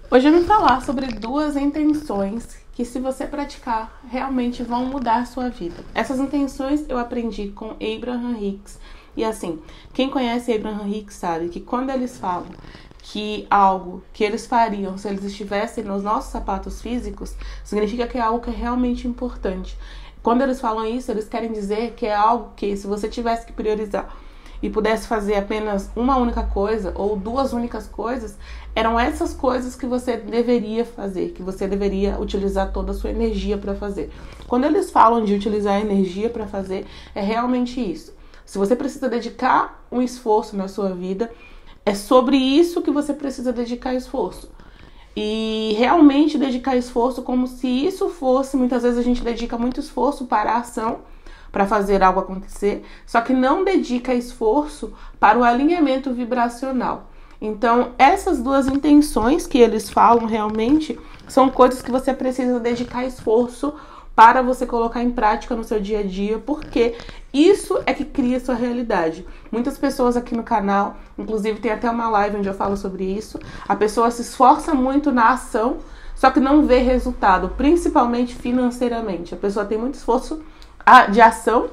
Hoje eu vim falar sobre duas intenções que, se você praticar, realmente vão mudar a sua vida. Essas intenções eu aprendi com Abraham Hicks. E assim, quem conhece Abraham Hicks sabe que quando eles falam que algo que eles fariam se eles estivessem nos nossos sapatos físicos, significa que é algo que é realmente importante. Quando eles falam isso, eles querem dizer que é algo que, se você tivesse que priorizar e pudesse fazer apenas uma única coisa ou duas únicas coisas, eram essas coisas que você deveria fazer, que você deveria utilizar toda a sua energia para fazer. Quando eles falam de utilizar a energia para fazer, é realmente isso. Se você precisa dedicar um esforço na sua vida, é sobre isso que você precisa dedicar esforço. E realmente dedicar esforço como se isso fosse, muitas vezes a gente dedica muito esforço para a ação, para fazer algo acontecer, só que não dedica esforço para o alinhamento vibracional. Então, essas duas intenções que eles falam realmente são coisas que você precisa dedicar esforço para você colocar em prática no seu dia a dia, porque isso é que cria sua realidade. Muitas pessoas aqui no canal, inclusive tem até uma live onde eu falo sobre isso, a pessoa se esforça muito na ação, só que não vê resultado, principalmente financeiramente. A pessoa tem muito esforço de ação,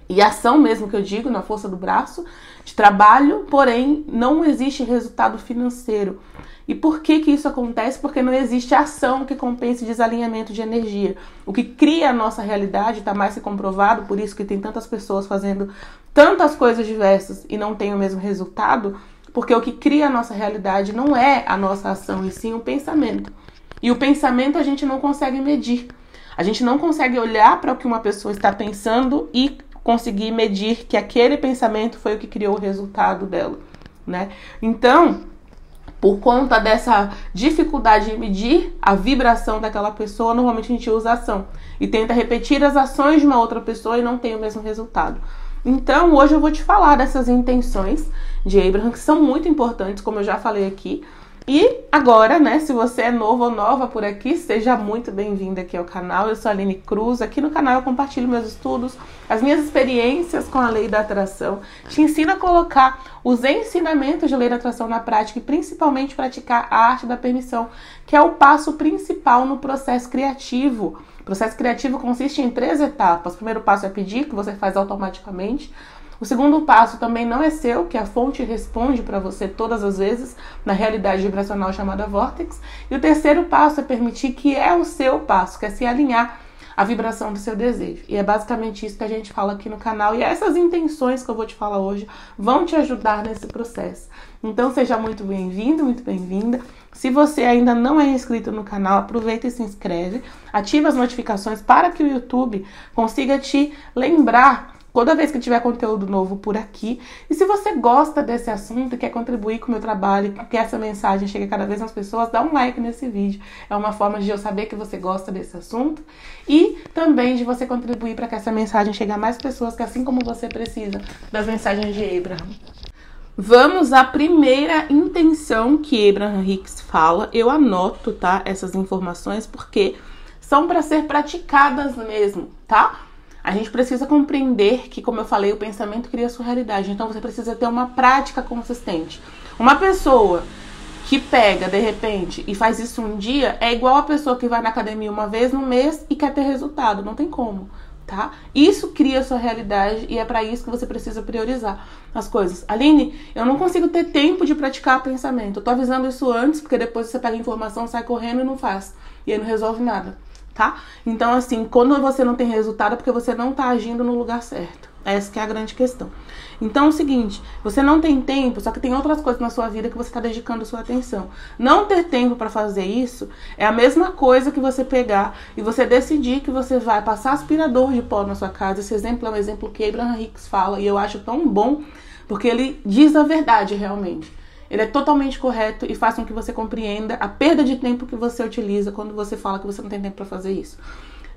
e ação mesmo que eu digo, na força do braço, de trabalho, porém não existe resultado financeiro. E por que isso acontece? Porque não existe ação que compense desalinhamento de energia. O que cria a nossa realidade, está mais que comprovado, por isso que tem tantas pessoas fazendo tantas coisas diversas e não tem o mesmo resultado, porque o que cria a nossa realidade não é a nossa ação, e sim o pensamento. E o pensamento a gente não consegue medir. A gente não consegue olhar para o que uma pessoa está pensando e conseguir medir que aquele pensamento foi o que criou o resultado dela, né? Então, por conta dessa dificuldade em medir a vibração daquela pessoa, normalmente a gente usa ação e tenta repetir as ações de uma outra pessoa e não tem o mesmo resultado. Então, hoje eu vou te falar dessas intenções de Abraham, que são muito importantes, como eu já falei aqui. E agora, né, se você é novo ou nova por aqui, seja muito bem-vinda aqui ao canal. Eu sou a Aline Cruz. Aqui no canal eu compartilho meus estudos, as minhas experiências com a lei da atração. Te ensino a colocar os ensinamentos de lei da atração na prática e principalmente praticar a arte da permissão, que é o passo principal no processo criativo. O processo criativo consiste em 3 etapas. O primeiro passo é pedir, que você faz automaticamente. O segundo passo também não é seu, que a fonte responde para você todas as vezes, na realidade vibracional chamada Vórtex. E o terceiro passo é permitir, que é o seu passo, que é se alinhar à vibração do seu desejo. E é basicamente isso que a gente fala aqui no canal. E essas intenções que eu vou te falar hoje vão te ajudar nesse processo. Então seja muito bem-vindo, muito bem-vinda. Se você ainda não é inscrito no canal, aproveita e se inscreve. Ativa as notificações para que o YouTube consiga te lembrar toda vez que tiver conteúdo novo por aqui. E se você gosta desse assunto e quer contribuir com o meu trabalho, que essa mensagem chegue a cada vez mais pessoas, dá um like nesse vídeo. É uma forma de eu saber que você gosta desse assunto e também de você contribuir para que essa mensagem chegue a mais pessoas que, assim como você, precisa das mensagens de Abraham. Vamos à primeira intenção que Abraham Hicks fala. Eu anoto, tá, essas informações porque são para ser praticadas mesmo, tá? A gente precisa compreender que, como eu falei, o pensamento cria a sua realidade. Então você precisa ter uma prática consistente. Uma pessoa que pega, de repente, e faz isso um dia, é igual a pessoa que vai na academia uma vez no mês e quer ter resultado. Não tem como, tá? Isso cria a sua realidade e é para isso que você precisa priorizar as coisas. Aline, eu não consigo ter tempo de praticar pensamento. Eu tô avisando isso antes, porque depois você pega a informação, sai correndo e não faz. E aí não resolve nada. Tá? Então, assim, quando você não tem resultado é porque você não tá agindo no lugar certo. Essa que é a grande questão. Então, é o seguinte, você não tem tempo, só que tem outras coisas na sua vida que você tá dedicando sua atenção. Não ter tempo para fazer isso é a mesma coisa que você pegar e você decidir que você vai passar aspirador de pó na sua casa. Esse exemplo é um exemplo que Abraham Hicks fala e eu acho tão bom, porque ele diz a verdade realmente. Ele é totalmente correto e faz com que você compreenda a perda de tempo que você utiliza quando você fala que você não tem tempo para fazer isso.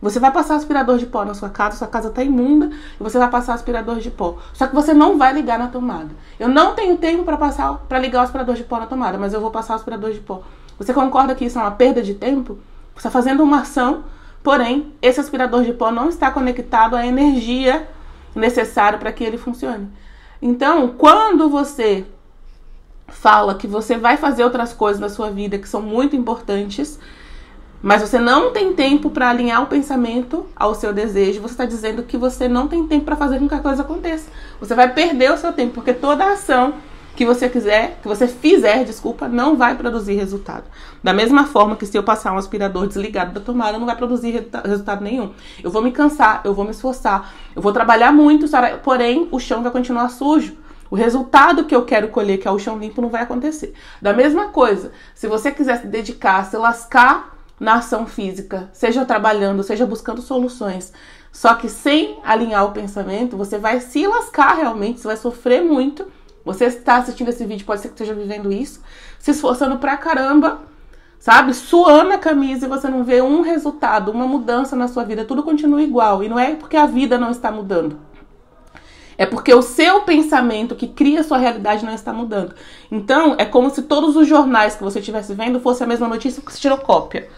Você vai passar aspirador de pó na sua casa tá imunda e você vai passar aspirador de pó. Só que você não vai ligar na tomada. Eu não tenho tempo para ligar o aspirador de pó na tomada, mas eu vou passar o aspirador de pó. Você concorda que isso é uma perda de tempo? Você está fazendo uma ação, porém, esse aspirador de pó não está conectado à energia necessária para que ele funcione. Então, quando você fala que você vai fazer outras coisas na sua vida que são muito importantes, mas você não tem tempo para alinhar o pensamento ao seu desejo, você está dizendo que você não tem tempo para fazer com que a coisa aconteça. Você vai perder o seu tempo, porque toda ação que você fizer, não vai produzir resultado. Da mesma forma que se eu passar um aspirador desligado da tomada, não vai produzir resultado nenhum. Eu vou me cansar, eu vou me esforçar, eu vou trabalhar muito, porém o chão vai continuar sujo. O resultado que eu quero colher, que é o chão limpo, não vai acontecer. Da mesma coisa, se você quiser se dedicar, se lascar na ação física, seja trabalhando, seja buscando soluções, só que sem alinhar o pensamento, você vai se lascar realmente, você vai sofrer muito. Você está assistindo esse vídeo, pode ser que esteja vivendo isso, se esforçando pra caramba, sabe? Suando a camisa e você não vê um resultado, uma mudança na sua vida, tudo continua igual. E não é porque a vida não está mudando. É porque o seu pensamento que cria a sua realidade não está mudando. Então, é como se todos os jornais que você estivesse vendo fosse a mesma notícia que você tirou cópia.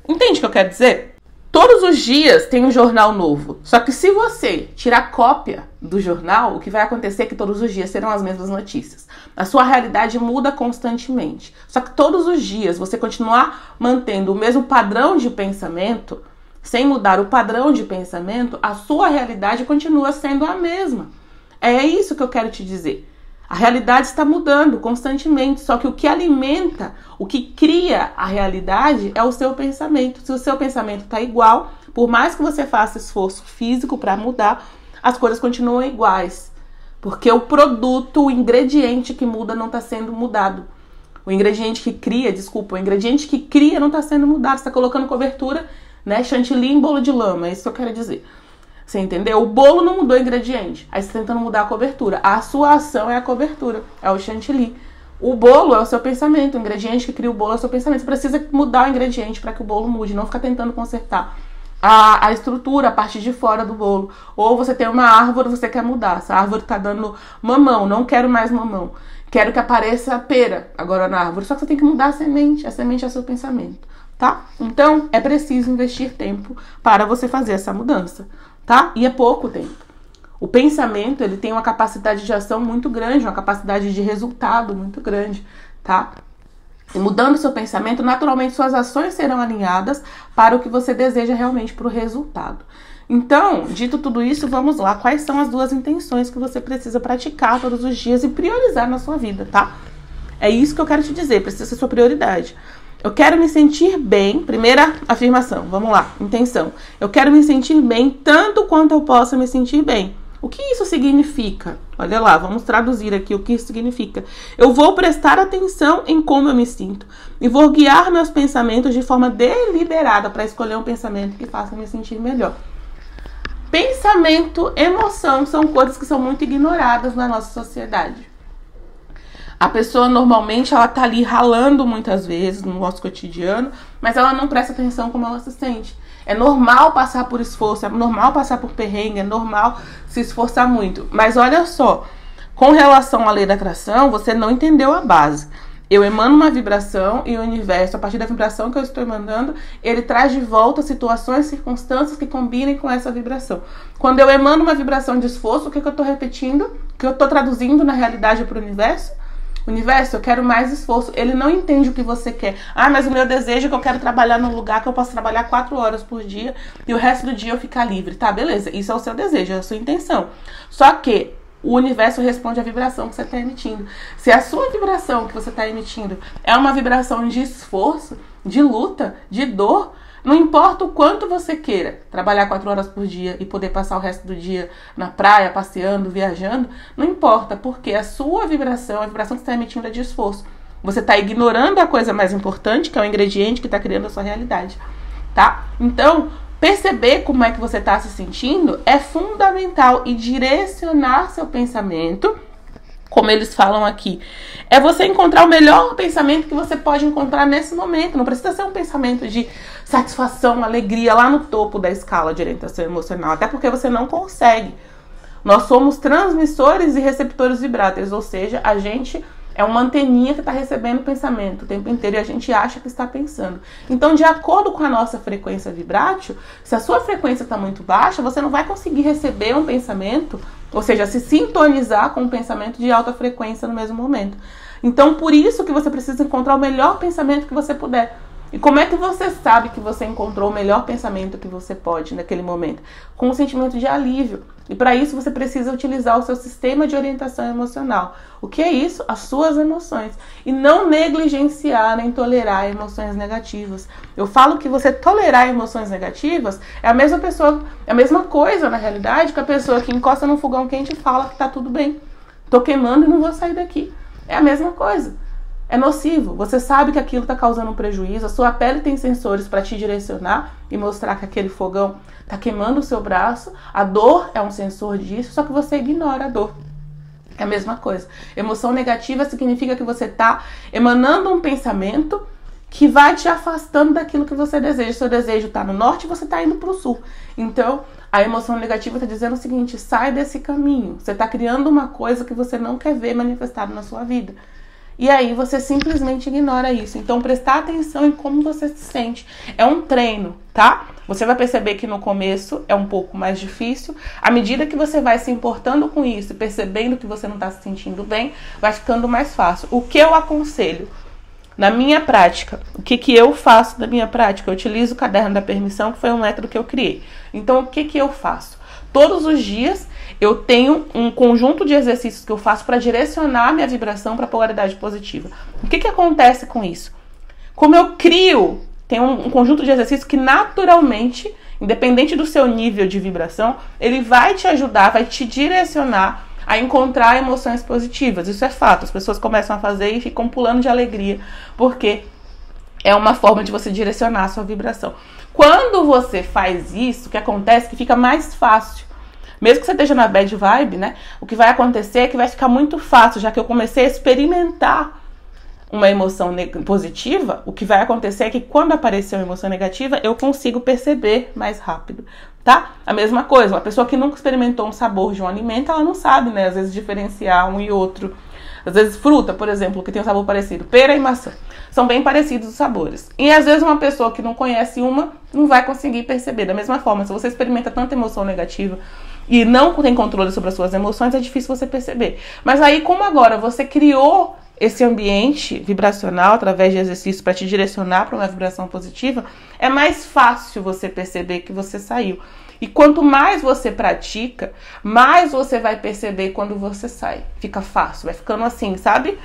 Entende o que eu quero dizer? Todos os dias tem um jornal novo. Só que se você tirar cópia do jornal, o que vai acontecer é que todos os dias serão as mesmas notícias. A sua realidade muda constantemente. Só que todos os dias você continuar mantendo o mesmo padrão de pensamento, sem mudar o padrão de pensamento, a sua realidade continua sendo a mesma. É isso que eu quero te dizer. A realidade está mudando constantemente, só que o que alimenta, o que cria a realidade é o seu pensamento. Se o seu pensamento está igual, por mais que você faça esforço físico para mudar, as coisas continuam iguais. Porque o produto, o ingrediente que muda não está sendo mudado. O ingrediente que cria não está sendo mudado. Você está colocando cobertura, né, chantilly em bolo de lama, é isso que eu quero dizer. Você entendeu? O bolo não mudou o ingrediente. Aí você está tentando mudar a cobertura. A sua ação é a cobertura, é o chantilly. O bolo é o seu pensamento. O ingrediente que cria o bolo é o seu pensamento. Você precisa mudar o ingrediente para que o bolo mude, não ficar tentando consertar a estrutura, a parte de fora do bolo. Ou você tem uma árvore, você quer mudar. Essa árvore está dando mamão, não quero mais mamão. Quero que apareça pera agora na árvore. Só que você tem que mudar a semente é o seu pensamento, tá? Então, é preciso investir tempo para você fazer essa mudança. Tá? E é pouco tempo. O pensamento, ele tem uma capacidade de ação muito grande, uma capacidade de resultado muito grande, tá? E mudando seu pensamento, naturalmente suas ações serão alinhadas para o que você deseja realmente, para o resultado. Então, dito tudo isso, vamos lá. Quais são as 2 intenções que você precisa praticar todos os dias e priorizar na sua vida, tá? É isso que eu quero te dizer, precisa ser sua prioridade. Eu quero me sentir bem, primeira afirmação, vamos lá, intenção. Eu quero me sentir bem tanto quanto eu possa me sentir bem. O que isso significa? Olha lá, vamos traduzir aqui o que isso significa. Eu vou prestar atenção em como eu me sinto e vou guiar meus pensamentos de forma deliberada para escolher um pensamento que faça me sentir melhor. Pensamento, emoção são coisas que são muito ignoradas na nossa sociedade. A pessoa normalmente ela tá ali ralando muitas vezes no nosso cotidiano, mas ela não presta atenção como ela se sente. É normal passar por esforço, é normal passar por perrengue, é normal se esforçar muito. Mas olha só, com relação à lei da atração, você não entendeu a base. Eu emano uma vibração e o universo, a partir da vibração que eu estou emanando, ele traz de volta situações, circunstâncias que combinem com essa vibração. Quando eu emano uma vibração de esforço, o que eu estou repetindo? O que eu estou traduzindo na realidade para o universo? Universo, eu quero mais esforço. Ele não entende o que você quer. Ah, mas o meu desejo é que eu quero trabalhar num lugar que eu posso trabalhar 4 horas por dia e o resto do dia eu ficar livre. Tá, beleza. Isso é o seu desejo, é a sua intenção. Só que o universo responde à vibração que você está emitindo. Se a sua vibração que você está emitindo é uma vibração de esforço, de luta, de dor, não importa o quanto você queira trabalhar 4 horas por dia e poder passar o resto do dia na praia, passeando, viajando, não importa, porque a sua vibração, a vibração que você está emitindo é de esforço. Você está ignorando a coisa mais importante, que é o ingrediente que está criando a sua realidade, tá? Então, perceber como é que você está se sentindo é fundamental e direcionar seu pensamento, como eles falam aqui, é você encontrar o melhor pensamento que você pode encontrar nesse momento. Não precisa ser um pensamento de satisfação, alegria lá no topo da escala de orientação emocional, até porque você não consegue. Nós somos transmissores e receptores vibráteis, ou seja, a gente é uma anteninha que está recebendo pensamento o tempo inteiro e a gente acha que está pensando. Então, de acordo com a nossa frequência vibrátil, se a sua frequência está muito baixa, você não vai conseguir receber um pensamento, ou seja, se sintonizar com um pensamento de alta frequência no mesmo momento. Então, por isso que você precisa encontrar o melhor pensamento que você puder. E como é que você sabe que você encontrou o melhor pensamento que você pode naquele momento? Com um sentimento de alívio. E para isso você precisa utilizar o seu sistema de orientação emocional. O que é isso? As suas emoções. E não negligenciar nem tolerar emoções negativas. Eu falo que você tolerar emoções negativas é a mesma coisa, na realidade, que a pessoa que encosta num fogão quente e fala que tá tudo bem. Tô queimando e não vou sair daqui. É a mesma coisa. É nocivo. Você sabe que aquilo está causando um prejuízo. A sua pele tem sensores para te direcionar e mostrar que aquele fogão está queimando o seu braço. A dor é um sensor disso, só que você ignora a dor. É a mesma coisa. Emoção negativa significa que você está emanando um pensamento que vai te afastando daquilo que você deseja. Seu desejo está no norte e você está indo para o sul. Então, a emoção negativa está dizendo o seguinte: sai desse caminho. Você está criando uma coisa que você não quer ver manifestada na sua vida. E aí você simplesmente ignora isso. Então, prestar atenção em como você se sente. É um treino, tá? Você vai perceber que no começo é um pouco mais difícil. À medida que você vai se importando com isso, percebendo que você não está se sentindo bem, vai ficando mais fácil. O que eu aconselho? Na minha prática, o que eu faço na minha prática? Eu utilizo o caderno da permissão, que foi um método que eu criei. Então, o que eu faço? Todos os dias eu tenho um conjunto de exercícios que eu faço para direcionar a minha vibração para a polaridade positiva. O que acontece com isso? Como eu crio, tem um conjunto de exercícios que naturalmente, independente do seu nível de vibração, ele vai te ajudar, vai te direcionar a encontrar emoções positivas. Isso é fato. As pessoas começam a fazer e ficam pulando de alegria, porque é uma forma de você direcionar a sua vibração. Quando você faz isso, o que acontece é que fica mais fácil. Mesmo que você esteja na bad vibe, né? O que vai acontecer é que vai ficar muito fácil, já que eu comecei a experimentar uma emoção positiva. O que vai acontecer é que quando aparecer uma emoção negativa, eu consigo perceber mais rápido, tá? A mesma coisa, uma pessoa que nunca experimentou um sabor de um alimento, ela não sabe, né? Às vezes diferenciar um e outro. Às vezes fruta, por exemplo, que tem um sabor parecido, pera e maçã, são bem parecidos os sabores. E às vezes uma pessoa que não conhece uma, não vai conseguir perceber. Da mesma forma, se você experimenta tanta emoção negativa e não tem controle sobre as suas emoções, é difícil você perceber. Mas aí, como agora você criou esse ambiente vibracional através de exercícios para te direcionar para uma vibração positiva, é mais fácil você perceber que você saiu. E quanto mais você pratica, mais você vai perceber quando você sai. Fica fácil, vai ficando assim, sabe?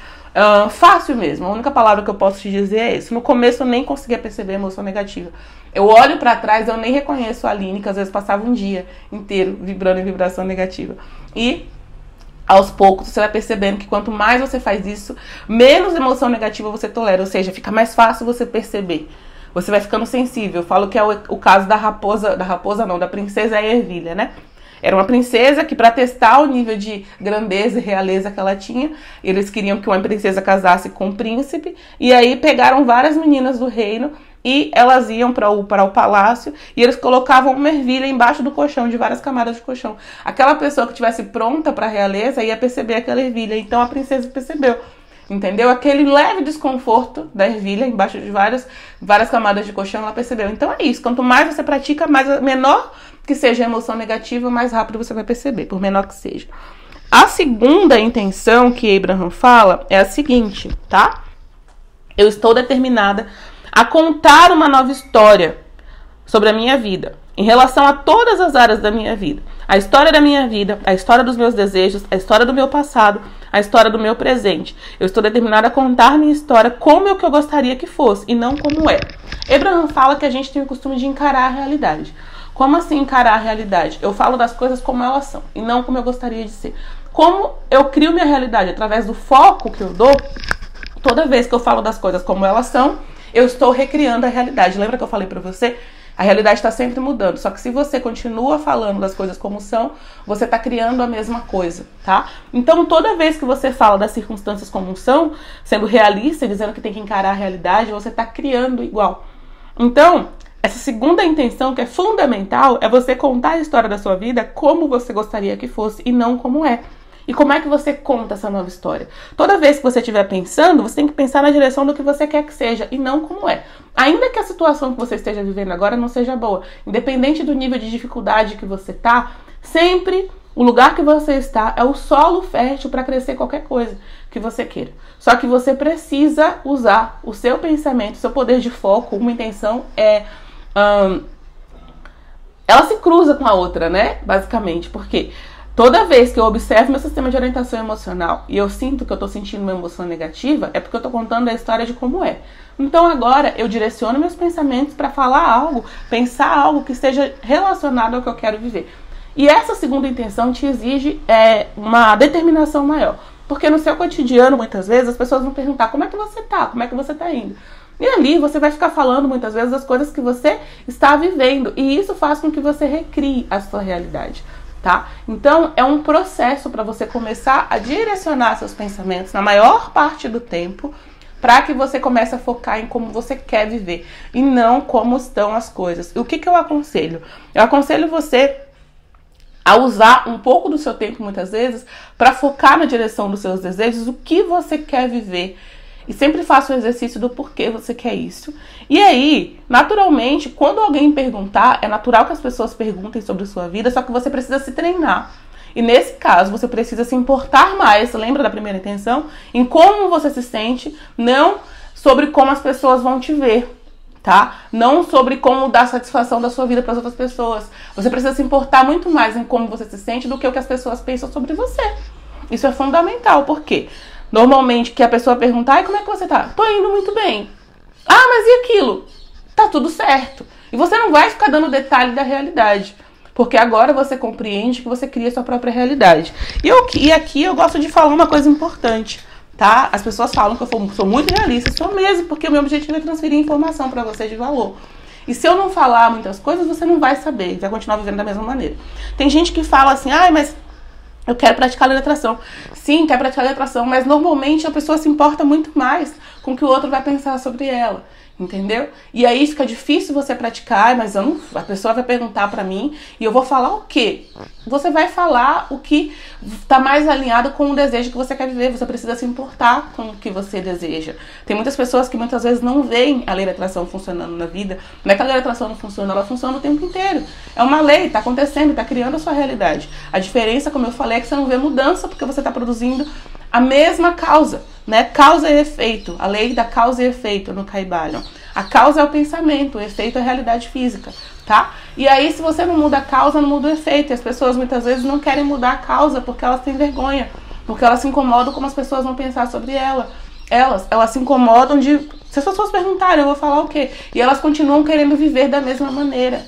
Fácil mesmo. A única palavra que eu posso te dizer é isso. No começo eu nem conseguia perceber a emoção negativa. Eu olho pra trás, eu nem reconheço a Aline, que às vezes passava um dia inteiro vibrando em vibração negativa. E aos poucos você vai percebendo que quanto mais você faz isso, menos emoção negativa você tolera. Ou seja, fica mais fácil você perceber. Você vai ficando sensível. Eu falo que é o caso da princesa Ervilha, né? Era uma princesa que, para testar o nível de grandeza e realeza que ela tinha, eles queriam que uma princesa casasse com um príncipe, e aí pegaram várias meninas do reino e elas iam para o palácio e eles colocavam uma ervilha embaixo do colchão, de várias camadas de colchão. Aquela pessoa que estivesse pronta para a realeza ia perceber aquela ervilha, então a princesa percebeu. Entendeu? Aquele leve desconforto da ervilha embaixo de várias camadas de colchão, ela percebeu. Então é isso, quanto mais você pratica, menor que seja a emoção negativa, mais rápido você vai perceber, por menor que seja. A segunda intenção que Abraham fala é a seguinte, tá? Eu estou determinada a contar uma nova história sobre a minha vida, em relação a todas as áreas da minha vida. A história da minha vida, a história dos meus desejos, a história do meu passado, a história do meu presente. Eu estou determinada a contar minha história como é o que eu gostaria que fosse e não como é. Abraham fala que a gente tem o costume de encarar a realidade. Como assim encarar a realidade? Eu falo das coisas como elas são e não como eu gostaria de ser. Como eu crio minha realidade através do foco que eu dou, toda vez que eu falo das coisas como elas são, eu estou recriando a realidade. Lembra que eu falei pra você? A realidade está sempre mudando, só que se você continua falando das coisas como são, você está criando a mesma coisa, tá? Então, toda vez que você fala das circunstâncias como são, sendo realista, dizendo que tem que encarar a realidade, você está criando igual. Então, essa segunda intenção, que é fundamental, é você contar a história da sua vida como você gostaria que fosse e não como é. E como é que você conta essa nova história? Toda vez que você estiver pensando, você tem que pensar na direção do que você quer que seja e não como é. Ainda que a situação que você esteja vivendo agora não seja boa, independente do nível de dificuldade que você tá, sempre O lugar que você está é o solo fértil para crescer qualquer coisa que você queira. Só que você precisa usar o seu pensamento, seu poder de foco. Uma intenção ela se cruza com a outra, né? Basicamente, porque toda vez que eu observo meu sistema de orientação emocional e eu sinto que eu tô sentindo uma emoção negativa, é porque eu tô contando a história de como é. Então agora eu direciono meus pensamentos para falar algo, pensar algo que esteja relacionado ao que eu quero viver. E essa segunda intenção te exige uma determinação maior. Porque no seu cotidiano, muitas vezes, as pessoas vão perguntar como é que você tá, como é que você tá indo. E ali você vai ficar falando muitas vezes das coisas que você está vivendo. E isso faz com que você recrie a sua realidade. Tá? Então é um processo para você começar a direcionar seus pensamentos na maior parte do tempo, para que você comece a focar em como você quer viver e não como estão as coisas. E o que eu aconselho? Eu aconselho você a usar um pouco do seu tempo, muitas vezes, para focar na direção dos seus desejos, o que você quer viver. E sempre faça o exercício do porquê você quer isso. E aí, naturalmente, quando alguém perguntar, é natural que as pessoas perguntem sobre a sua vida, só que você precisa se treinar. E nesse caso, você precisa se importar mais, lembra da primeira intenção? Em como você se sente, não sobre como as pessoas vão te ver, tá? Não sobre como dar satisfação da sua vida para as outras pessoas. Você precisa se importar muito mais em como você se sente do que o que as pessoas pensam sobre você. Isso é fundamental, por quê? Normalmente, que a pessoa pergunta, ai, como é que você tá? Tô indo muito bem. Ah, mas e aquilo? Tá tudo certo. E você não vai ficar dando detalhe da realidade. Porque agora você compreende que você cria a sua própria realidade. E aqui eu gosto de falar uma coisa importante, tá? As pessoas falam que eu sou muito realista, sou mesmo, porque o meu objetivo é transferir informação pra você de valor. E se eu não falar muitas coisas, você não vai saber, vai continuar vivendo da mesma maneira. Tem gente que fala assim, ai, mas eu quero praticar a lei da atração. Sim, quer praticar a lei da atração, mas normalmente a pessoa se importa muito mais com o que o outro vai pensar sobre ela. Entendeu? E aí fica difícil você praticar, mas a pessoa vai perguntar pra mim e eu vou falar o quê? Você vai falar o que tá mais alinhado com o desejo que você quer viver. Você precisa se importar com o que você deseja. Tem muitas pessoas que muitas vezes não veem a lei da atração funcionando na vida. Não é que a lei da atração não funciona, ela funciona o tempo inteiro. É uma lei, tá acontecendo, tá criando a sua realidade. A diferença, como eu falei, é que você não vê mudança porque você tá produzindo a mesma causa, né? Causa e efeito, a lei da causa e efeito no Kybalion. A causa é o pensamento, o efeito é a realidade física, tá? E aí, se você não muda a causa, não muda o efeito. E as pessoas muitas vezes não querem mudar a causa porque elas têm vergonha, porque elas se incomodam como as pessoas vão pensar sobre elas se incomodam de... Se as pessoas perguntarem, eu vou falar o quê? E elas continuam querendo viver da mesma maneira.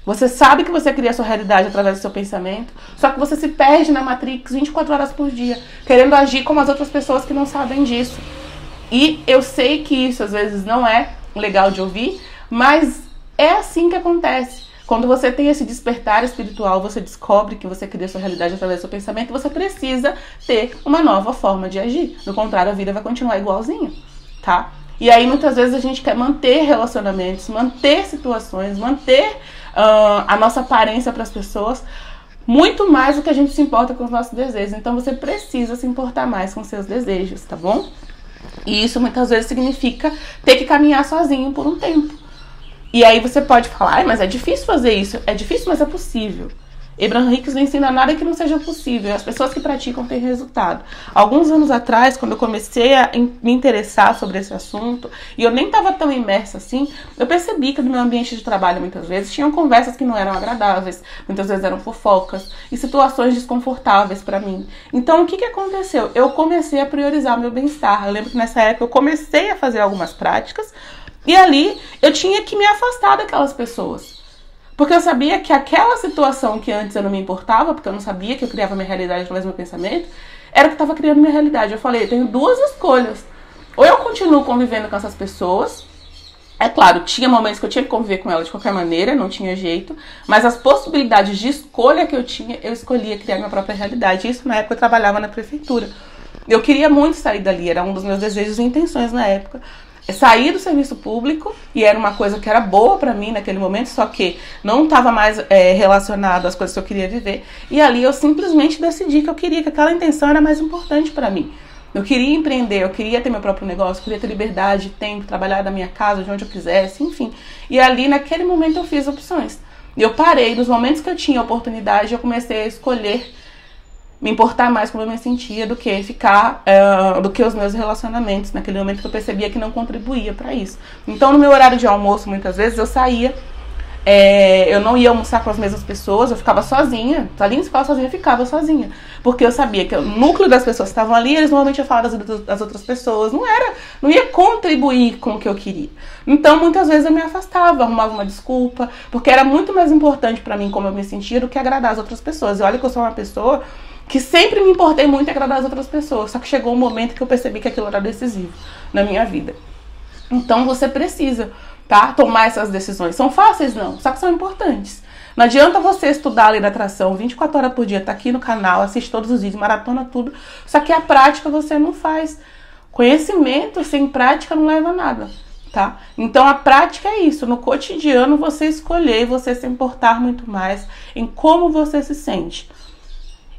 Você sabe que você cria a sua realidade através do seu pensamento, só que você se perde na Matrix 24 horas por dia, querendo agir como as outras pessoas que não sabem disso. E eu sei que isso às vezes não é legal de ouvir, mas é assim que acontece. Quando você tem esse despertar espiritual, você descobre que você cria a sua realidade através do seu pensamento e você precisa ter uma nova forma de agir. Do contrário, a vida vai continuar igualzinha, tá? E aí muitas vezes a gente quer manter relacionamentos, manter situações, manter a nossa aparência para as pessoas, muito mais do que a gente se importa com os nossos desejos. Então você precisa se importar mais com seus desejos, tá bom? E isso muitas vezes significa ter que caminhar sozinho por um tempo. E aí você pode falar, ai, mas é difícil fazer isso. É difícil, mas é possível. Abraham Hicks não ensina nada que não seja possível. As pessoas que praticam têm resultado. Alguns anos atrás, quando eu comecei a me interessar sobre esse assunto, e eu nem estava tão imersa assim, eu percebi que no meu ambiente de trabalho, muitas vezes, tinham conversas que não eram agradáveis, muitas vezes eram fofocas, e situações desconfortáveis para mim. Então, o que aconteceu? Eu comecei a priorizar meu bem-estar. Eu lembro que nessa época eu comecei a fazer algumas práticas, e ali eu tinha que me afastar daquelas pessoas. Porque eu sabia que aquela situação que antes eu não me importava, porque eu não sabia que eu criava minha realidade através do meu pensamento, era o que estava criando minha realidade. Eu falei, eu tenho duas escolhas. Ou eu continuo convivendo com essas pessoas. É claro, tinha momentos que eu tinha que conviver com elas de qualquer maneira, não tinha jeito. Mas as possibilidades de escolha que eu tinha, eu escolhia criar minha própria realidade. Isso na época eu trabalhava na prefeitura. Eu queria muito sair dali, era um dos meus desejos e intenções na época. Saí do serviço público, e era uma coisa que era boa pra mim naquele momento, só que não estava mais relacionado às coisas que eu queria viver. E ali eu simplesmente decidi que eu queria, que aquela intenção era mais importante pra mim. Eu queria empreender, eu queria ter meu próprio negócio, eu queria ter liberdade, tempo, trabalhar da minha casa, de onde eu quisesse, enfim. E ali, naquele momento, eu fiz opções. E eu parei, nos momentos que eu tinha oportunidade, eu comecei a escolher me importar mais como eu me sentia do que ficar, do que os meus relacionamentos, naquele momento que eu percebia que não contribuía para isso. Então, no meu horário de almoço, muitas vezes, eu saía, eu não ia almoçar com as mesmas pessoas, eu ficava sozinha. Além de ficar sozinha, eu ficava sozinha. Porque eu sabia que o núcleo das pessoas que estavam ali, eles normalmente iam falar das outras pessoas. Não ia contribuir com o que eu queria. Então, muitas vezes eu me afastava, arrumava uma desculpa, porque era muito mais importante pra mim como eu me sentia do que agradar as outras pessoas. E olha que eu sou uma pessoa que sempre me importei muito em agradar as outras pessoas. Só que chegou um momento que eu percebi que aquilo era decisivo na minha vida. Então, você precisa, tá, tomar essas decisões. São fáceis? Não. Só que são importantes. Não adianta você estudar a lei da atração 24 horas por dia, tá aqui no canal, assiste todos os vídeos, maratona tudo. Só que a prática você não faz. Conhecimento sem prática não leva a nada, tá? Então a prática é isso. No cotidiano você escolher, você se importar muito mais em como você se sente.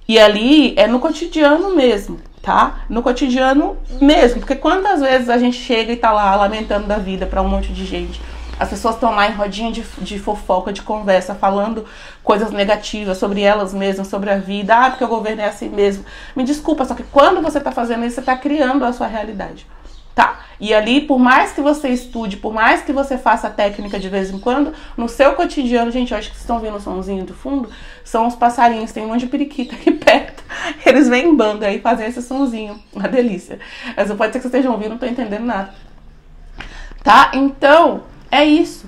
E ali é no cotidiano mesmo, tá? No cotidiano mesmo. Porque quantas vezes a gente chega e tá lá lamentando da vida pra um monte de gente. As pessoas estão lá em rodinha de fofoca, de conversa, falando coisas negativas sobre elas mesmas, sobre a vida. Ah, porque o governo é assim mesmo. Me desculpa, só que quando você tá fazendo isso, você tá criando a sua realidade, tá? E ali, por mais que você estude, por mais que você faça técnica de vez em quando, no seu cotidiano, gente, eu acho que vocês estão vendo o somzinho do fundo, são os passarinhos, tem um monte de periquita aqui perto. Eles vêm em banda aí, fazem esse somzinho, uma delícia. Mas pode ser que vocês estejam ouvindo, não tô entendendo nada. Tá? Então, é isso.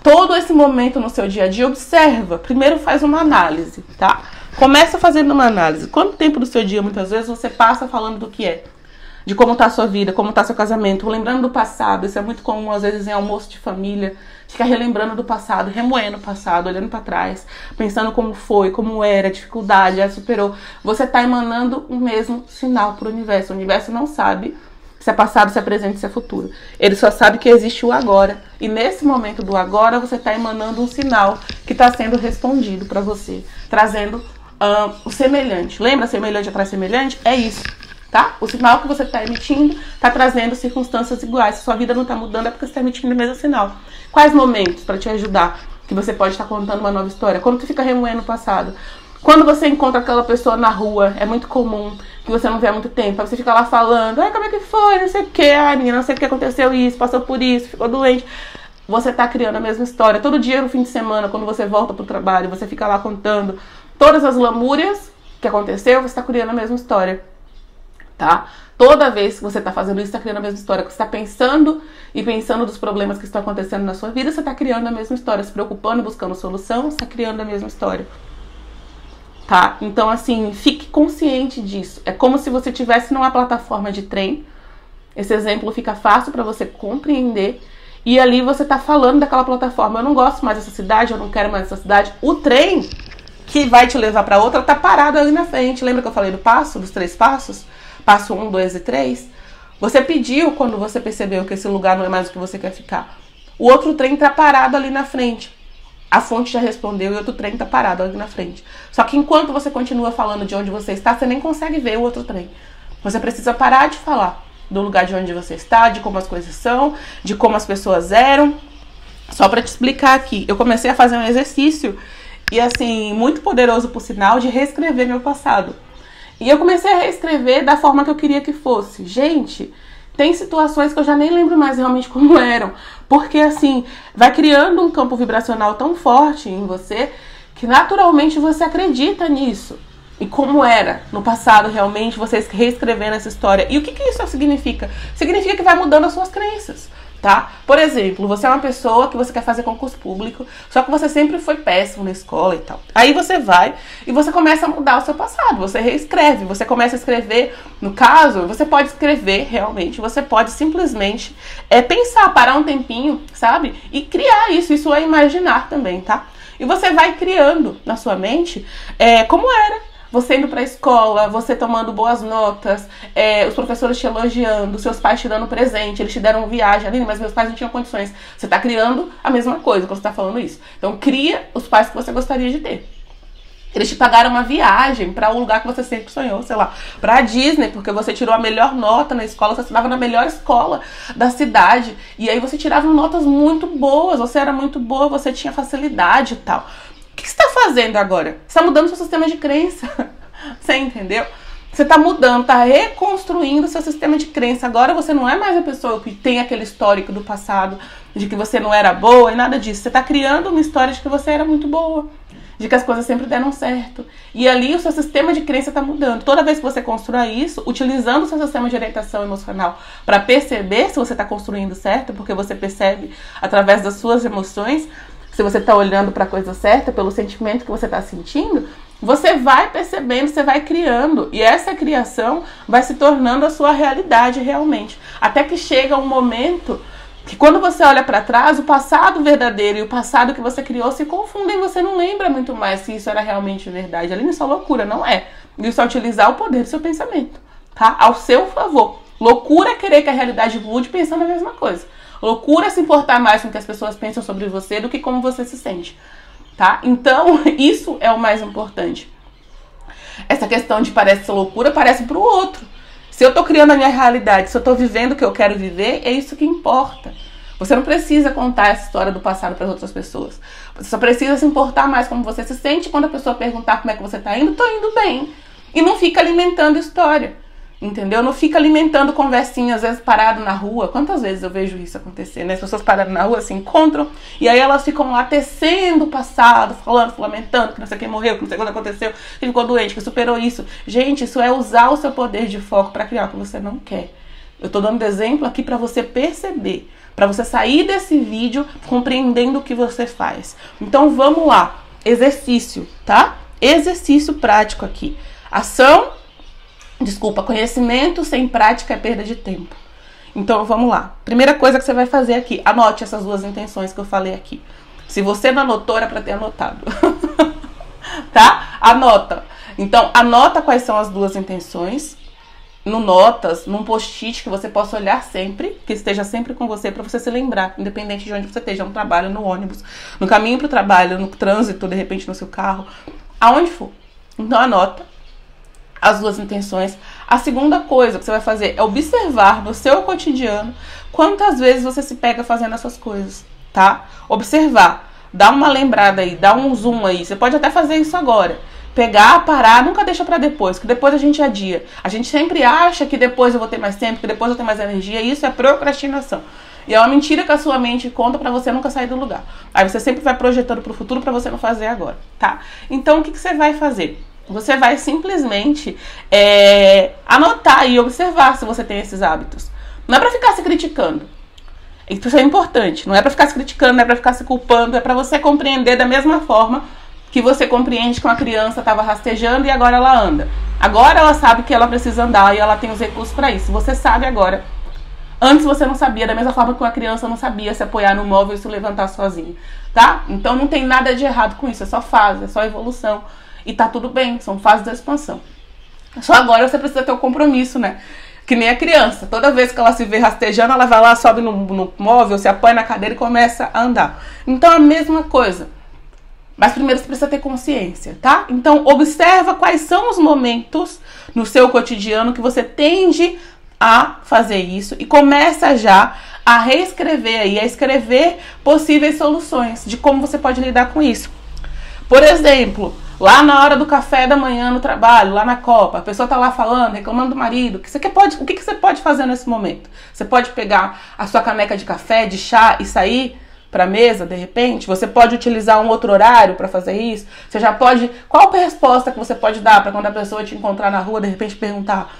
Todo esse momento no seu dia a dia, observa. Primeiro faz uma análise, tá? Começa fazendo uma análise. Quanto tempo do seu dia, muitas vezes, você passa falando do que é? De como tá a sua vida, como tá seu casamento, lembrando do passado. Isso é muito comum, às vezes, em almoço de família. Ficar relembrando do passado, remoendo o passado, olhando pra trás, pensando como foi, como era, a dificuldade, já superou. Você tá emanando o mesmo sinal pro universo. O universo não sabe se é passado, se é presente, se é futuro. Ele só sabe que existe o agora. E nesse momento do agora, você está emanando um sinal que está sendo respondido para você. Trazendo o semelhante. Lembra semelhante atrai semelhante? É isso, tá? O sinal que você está emitindo está trazendo circunstâncias iguais. Se sua vida não está mudando, é porque você está emitindo o mesmo sinal. Quais momentos para te ajudar que você pode estar contando uma nova história? Quando tu fica remoendo o passado. Quando você encontra aquela pessoa na rua, é muito comum, que você não vê há muito tempo, aí você fica lá falando, ai, como é que foi, não sei o que, ai, menina, não sei o que aconteceu isso, passou por isso, ficou doente. Você tá criando a mesma história. Todo dia no fim de semana, quando você volta pro trabalho, você fica lá contando todas as lamúrias que aconteceu, você tá criando a mesma história, tá? Toda vez que você tá fazendo isso, tá criando a mesma história. Você tá pensando e pensando dos problemas que estão acontecendo na sua vida, você tá criando a mesma história. Se preocupando, buscando solução, você tá criando a mesma história. Tá? Então, assim, fique consciente disso. É como se você estivesse numa plataforma de trem. Esse exemplo fica fácil para você compreender. E ali você tá falando daquela plataforma. Eu não gosto mais dessa cidade, eu não quero mais essa cidade. O trem que vai te levar para outra tá parado ali na frente. Lembra que eu falei do passo, dos 3 passos? Passo 1, 2 e 3. Você pediu quando você percebeu que esse lugar não é mais o que você quer ficar. O outro trem tá parado ali na frente. A fonte já respondeu e o outro trem tá parado ali na frente. Só que enquanto você continua falando de onde você está, você nem consegue ver o outro trem. Você precisa parar de falar do lugar de onde você está, de como as coisas são, de como as pessoas eram. Só pra te explicar aqui, eu comecei a fazer um exercício, e assim, muito poderoso por sinal, de reescrever meu passado. E eu comecei a reescrever da forma que eu queria que fosse. Gente, tem situações que eu já nem lembro mais realmente como eram. Porque, assim, vai criando um campo vibracional tão forte em você que naturalmente você acredita nisso. E como era no passado realmente, você reescrevendo essa história. E o que isso significa? Significa que vai mudando as suas crenças, tá? Por exemplo, você é uma pessoa que você quer fazer concurso público, só que você sempre foi péssimo na escola e tal. Aí você vai e você começa a mudar o seu passado, você reescreve, você começa a escrever. No caso, você pode escrever realmente, você pode simplesmente pensar, parar um tempinho, sabe? E criar isso, isso é imaginar também, tá? E você vai criando na sua mente como era. Você indo pra escola, você tomando boas notas, os professores te elogiando, seus pais te dando presente, eles te deram viagem ali, mas meus pais não tinham condições. Você tá criando a mesma coisa quando você tá falando isso. Então cria os pais que você gostaria de ter. Eles te pagaram uma viagem para o lugar que você sempre sonhou, sei lá, para a Disney, porque você tirou a melhor nota na escola, você estudava na melhor escola da cidade, e aí você tirava notas muito boas, você era muito boa, você tinha facilidade e tal. O que você está fazendo agora? Você está mudando seu sistema de crença. Você entendeu? Você está mudando, está reconstruindo seu sistema de crença. Agora você não é mais a pessoa que tem aquele histórico do passado, de que você não era boa e nada disso. Você está criando uma história de que você era muito boa, de que as coisas sempre deram certo. E ali o seu sistema de crença está mudando. Toda vez que você constrói isso, utilizando o seu sistema de orientação emocional para perceber se você está construindo certo, porque você percebe através das suas emoções, se você está olhando para a coisa certa, pelo sentimento que você está sentindo, você vai percebendo, você vai criando. E essa criação vai se tornando a sua realidade realmente. Até que chega um momento que quando você olha para trás, o passado verdadeiro e o passado que você criou se confundem. Você não lembra muito mais se isso era realmente verdade. Ali isso é loucura, não é. Isso é utilizar o poder do seu pensamento, tá? Ao seu favor. Loucura é querer que a realidade mude pensando a mesma coisa. Loucura é se importar mais com o que as pessoas pensam sobre você do que como você se sente, tá? Então, isso é o mais importante. Essa questão de parece ser loucura, parece pro outro. Se eu tô criando a minha realidade, se eu tô vivendo o que eu quero viver, é isso que importa. Você não precisa contar essa história do passado para as outras pessoas. Você só precisa se importar mais como você se sente. Quando a pessoa perguntar como é que você tá indo, tô indo bem. E não fica alimentando história. Entendeu? Não fica alimentando conversinha, às vezes parado na rua. Quantas vezes eu vejo isso acontecer, né? As pessoas parado na rua se encontram e aí elas ficam lá tecendo o passado, falando, lamentando que não sei quem morreu, que não sei quando aconteceu, que ficou doente, que superou isso. Gente, isso é usar o seu poder de foco para criar o que você não quer. Eu tô dando exemplo aqui para você perceber, para você sair desse vídeo compreendendo o que você faz. Então vamos lá. Exercício, tá? Exercício prático aqui. Conhecimento sem prática é perda de tempo. Então vamos lá. Primeira coisa que você vai fazer aqui, anote essas duas intenções que eu falei aqui. Se você não anotou, era para ter anotado. Tá? Anota. Então anota quais são as duas intenções. No notas, num post-it que você possa olhar sempre, que esteja sempre com você para você se lembrar, independente de onde você esteja, no trabalho, no ônibus, no caminho para o trabalho, no trânsito, de repente no seu carro, aonde for. Então anota as duas intenções. A segunda coisa que você vai fazer é observar no seu cotidiano quantas vezes você se pega fazendo essas coisas, tá? Observar, dá uma lembrada aí, dá um zoom aí. Você pode até fazer isso agora. Pegar, parar, nunca deixa pra depois, que depois a gente adia. A gente sempre acha que depois eu vou ter mais tempo, que depois eu vou ter mais energia, e isso é procrastinação. E é uma mentira que a sua mente conta pra você nunca sair do lugar. Aí você sempre vai projetando pro futuro pra você não fazer agora, tá? Então o que você vai fazer? Você vai simplesmente anotar e observar se você tem esses hábitos. Não é pra ficar se criticando. Isso é importante. Não é pra ficar se criticando, não é pra ficar se culpando. É pra você compreender da mesma forma que você compreende que uma criança estava rastejando e agora ela anda. Agora ela sabe que ela precisa andar e ela tem os recursos para isso. Você sabe agora. Antes você não sabia, da mesma forma que uma criança não sabia se apoiar no móvel e se levantar sozinha, tá? Então não tem nada de errado com isso. É só fase, é só evolução. E tá tudo bem, são fases da expansão. Só agora você precisa ter o compromisso, né? Que nem a criança. Toda vez que ela se vê rastejando, ela vai lá, sobe no móvel, se apoia na cadeira e começa a andar. Então a mesma coisa. Mas primeiro você precisa ter consciência, tá? Então observa quais são os momentos no seu cotidiano que você tende a fazer isso e começa já a reescrever aí, a escrever possíveis soluções de como você pode lidar com isso. Por exemplo, lá na hora do café da manhã no trabalho, lá na Copa, a pessoa tá lá falando, reclamando do marido. O que você pode fazer nesse momento? Você pode pegar a sua caneca de café, de chá e sair para mesa, de repente? Você pode utilizar um outro horário para fazer isso? Você já pode... Qual a resposta que você pode dar para quando a pessoa te encontrar na rua, de repente perguntar?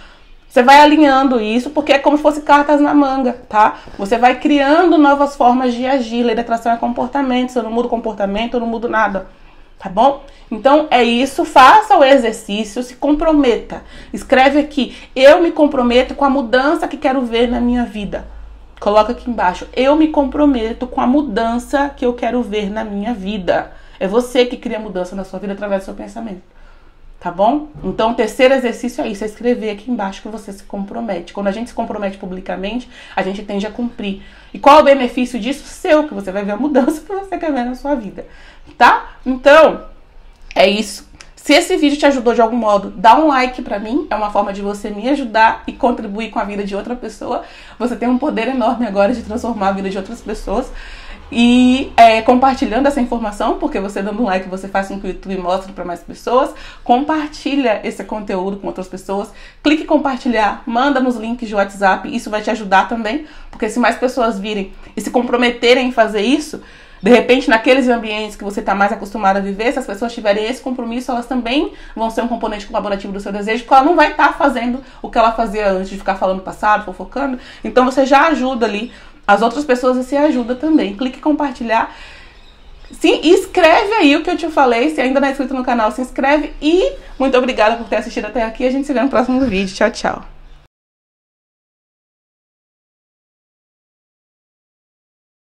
Você vai alinhando isso, porque é como se fosse cartas na manga, tá? Você vai criando novas formas de agir. Lei da atração é comportamento. Se eu não mudo o comportamento, eu não mudo nada. Tá bom? Então é isso, faça o exercício, se comprometa. Escreve aqui, eu me comprometo com a mudança que quero ver na minha vida. Coloca aqui embaixo, eu me comprometo com a mudança que eu quero ver na minha vida. É você que cria mudança na sua vida através do seu pensamento. Tá bom? Então o terceiro exercício é isso, é escrever aqui embaixo que você se compromete. Quando a gente se compromete publicamente, a gente tende a cumprir. E qual é o benefício disso? Seu, que você vai ver a mudança que você quer ver na sua vida. Tá? Então, é isso. Se esse vídeo te ajudou de algum modo, dá um like pra mim, é uma forma de você me ajudar e contribuir com a vida de outra pessoa. Você tem um poder enorme agora de transformar a vida de outras pessoas. E compartilhando essa informação, porque você dando um like, você faz com que o YouTube mostre para mais pessoas. Compartilha esse conteúdo com outras pessoas. Clique em compartilhar, manda nos links de WhatsApp, isso vai te ajudar também, porque se mais pessoas virem e se comprometerem em fazer isso, de repente, naqueles ambientes que você está mais acostumado a viver, se as pessoas tiverem esse compromisso, elas também vão ser um componente colaborativo do seu desejo, porque ela não vai estar fazendo o que ela fazia antes, de ficar falando passado, fofocando. Então você já ajuda ali as outras pessoas e se ajuda também. Clique em compartilhar. Sim, escreve aí o que eu te falei. Se ainda não é inscrito no canal, se inscreve. E muito obrigada por ter assistido até aqui. A gente se vê no próximo vídeo. Tchau, tchau.